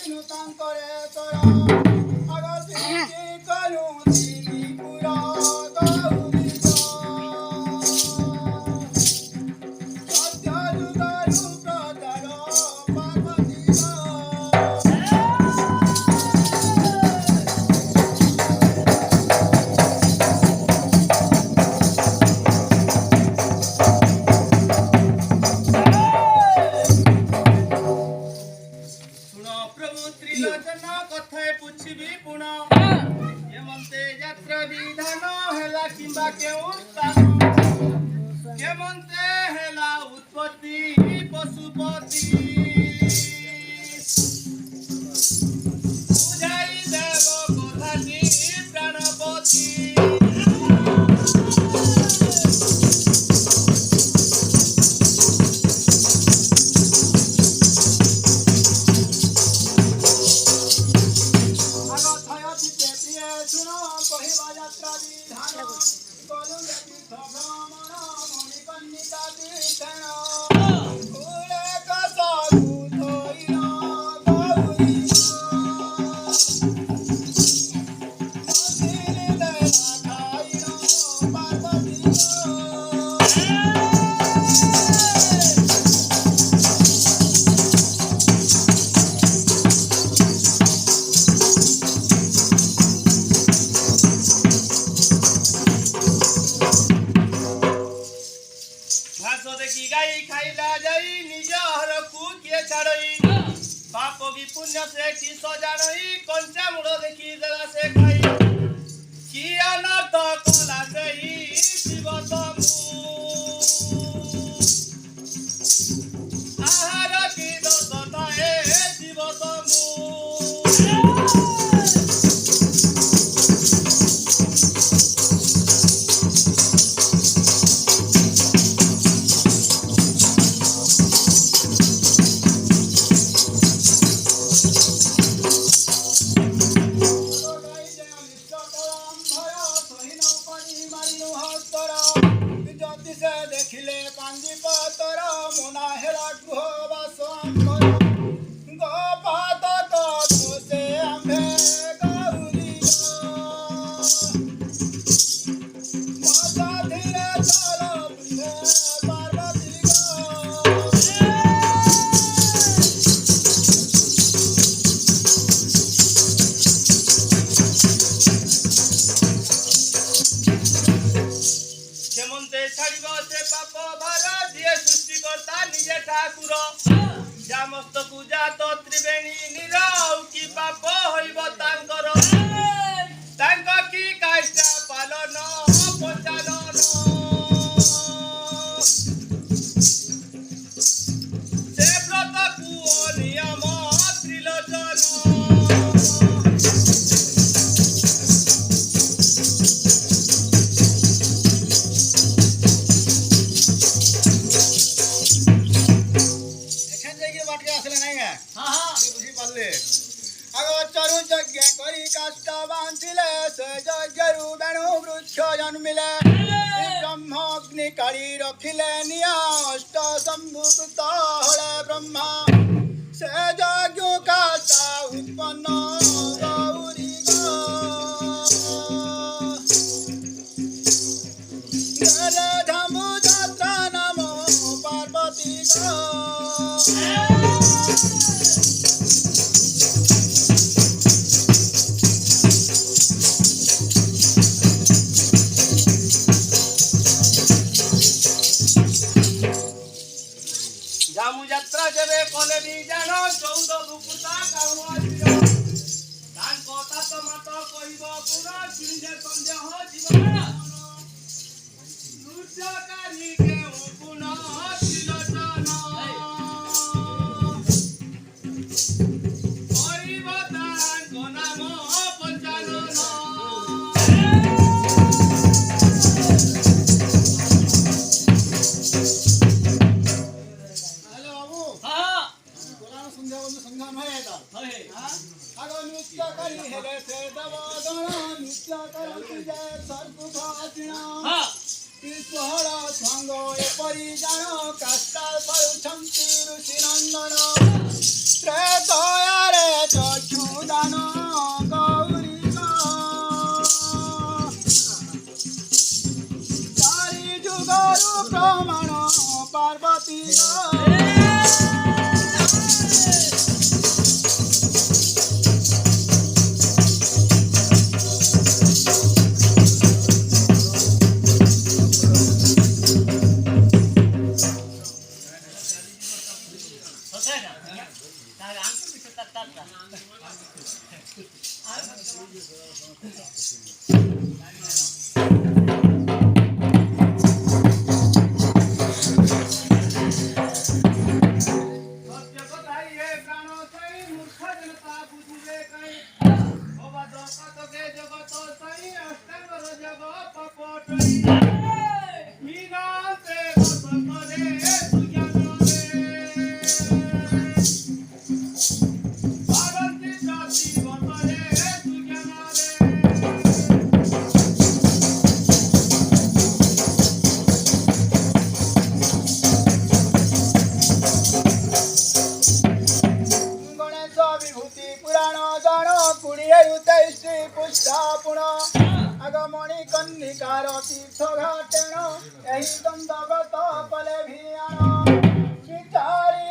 दिनु तांकरे तोरा अगर सिद्धि करू दिली पुरा गौरी सत्य जुगारू प्रचार पार्वती त्रिलोचना कथाए पुछबी पुण केमंते यात्रा विधान हेला किंबा केउ स्थान केमंते हेला उत्पत्ति पशुपति बुझाई देव कथाटी प्राणपति पाप की पुण्य से की सजा नहीं कंचा मुड़ देखी जला से खाई की अनर्थ कला से ही शिव आहार की दोषता है शिव देखिले पांजी पतर मुना हेला गृह बास गोपात से आंबे गौरी माता धीरे चल पार्वती केमंते छाड़िबो से पाप भार दिए सृष्टिकर्ता निजे ठाकुर जा मस्तक जात त्रिवेणी निरौ की पाप होइब तांकर तांक की काष्ठा पालन पंचालन से व्रत को नियम त्रिलोचन चरु यज्ञ करी काष्ठ बांधिले से यज्ञरु बेणु वृक्ष जन्मिले ब्रह्म अग्नि काली रखिले निया अष्ट संभुक्त हले ब्रह्मा से यज्ञ काष्ठ उत्पन्न गौरी गरे धमु जात्रा नमो पार्वती जामु यात्रा जेबे कले भी जानो 14 बुकुता काउआजिरो दान कोता तो मत कहिबो पुरा सुनिजे संध्या हो जीवन नृत्यकारी के पुना त्रिलोचन करिबो दान को नाम पंचानन नृत्य करी हेले से दवादन नृत्य करती जय सर्वभाषिणा ईश्वर संग एपरी जान काष्ठाल परुछंती ऋषि नंदन त्रेतयारे ସତ୍ୟ କଥା ଇଏ ପ୍ରାଣ ସାଇ ମୂର୍ଖ ଜନତା ବୁଝିବେ କାହିଁ ଅବାଧ ପାତକେ ଜଗତ ସାଇ ଅଷ୍ଟାଙ୍ଗର ଜଗ ପପଟଇ ବିନାଶେ ବସ କରେ ସୁଜ୍ଞାନରେ ଭାରତୀ ଜାତି ବତରେ ସୁଜ୍ଞାନରେ ଗଣେଶ ବିଭୂତି ପୁରାଣ ଜଣ 2023 ପୁଷ୍ଟାପୁଣ ଆଗମଣି କନ୍ନିକାର ତୀର୍ଥ ଘାଟେଣ ଏହି ଦଣ୍ଡବ୍ରତ କଲେ ଭିଆଣ ବିଚାରି